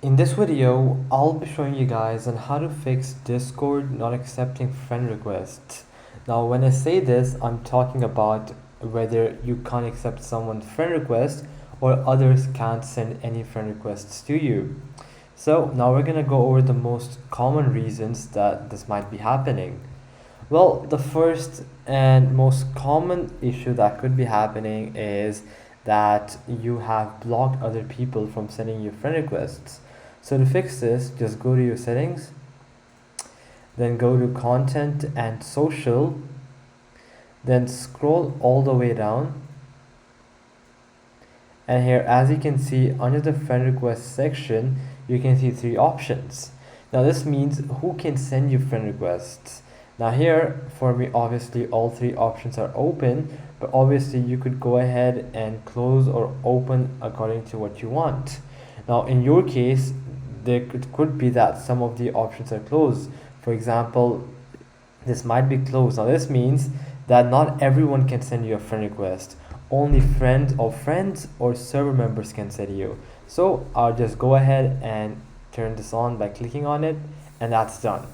In this video, I'll be showing you guys on how to fix Discord not accepting friend requests. Now, when I say this, I'm talking about whether you can't accept someone's friend request or others can't send any friend requests to you. So now we're gonna go over the most common reasons that this might be happening. Well, the first and most common issue that could be happening is that you have blocked other people from sending you friend requests. So to fix this, just go to your settings, then go to content and social, then scroll all the way down. And here, as you can see, under the friend request section, you can see three options. Now this means who can send you friend requests. Now here, for me, obviously all three options are open, but obviously you could go ahead and close or open according to what you want. Now in your case, there could be that some of the options are closed. For example, this might be closed. Now this means that not everyone can send you a friend request. Only friends of friends or server members can send you. So I'll just go ahead and turn this on by clicking on it, and that's done.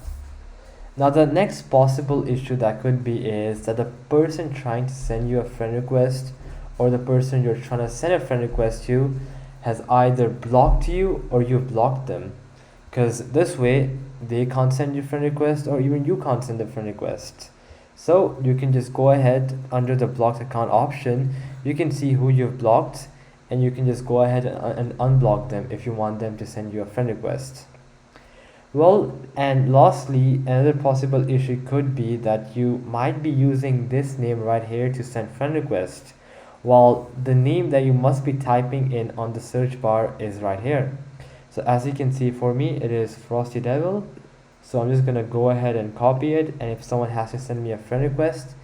Now the next possible issue that could be is that the person trying to send you a friend request or the person you're trying to send a friend request to has either blocked you or you've blocked them, because this way they can't send you friend request or even you can't send a friend request. So you can just go ahead under the blocked account option, you can see who you've blocked, and you can just go ahead and unblock them if you want them to send you a friend request. Well, and lastly, another possible issue could be that you might be using this name right here to send friend requests, while the name that you must be typing in on the search bar is right here. So as you can see, for me it is Frosty Devil. So I'm just gonna go ahead and copy it, and if someone has to send me a friend request,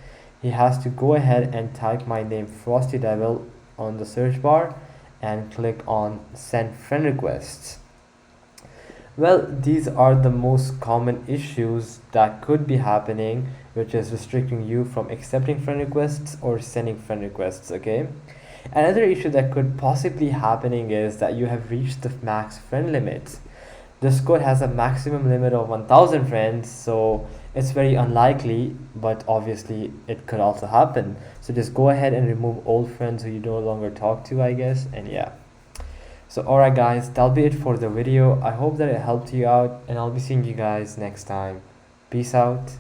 he has to go ahead and type my name Frosty Devil on the search bar and click on send friend requests. Well, these are the most common issues that could be happening, which is restricting you from accepting friend requests or sending friend requests, okay? Another issue that could possibly happening is that you have reached the max friend limit. Discord has a maximum limit of 1000 friends, so it's very unlikely, but obviously it could also happen. So just go ahead and remove old friends who you no longer talk to, I guess, and yeah. So alright guys, that'll be it for the video. I hope that it helped you out, and I'll be seeing you guys next time. Peace out.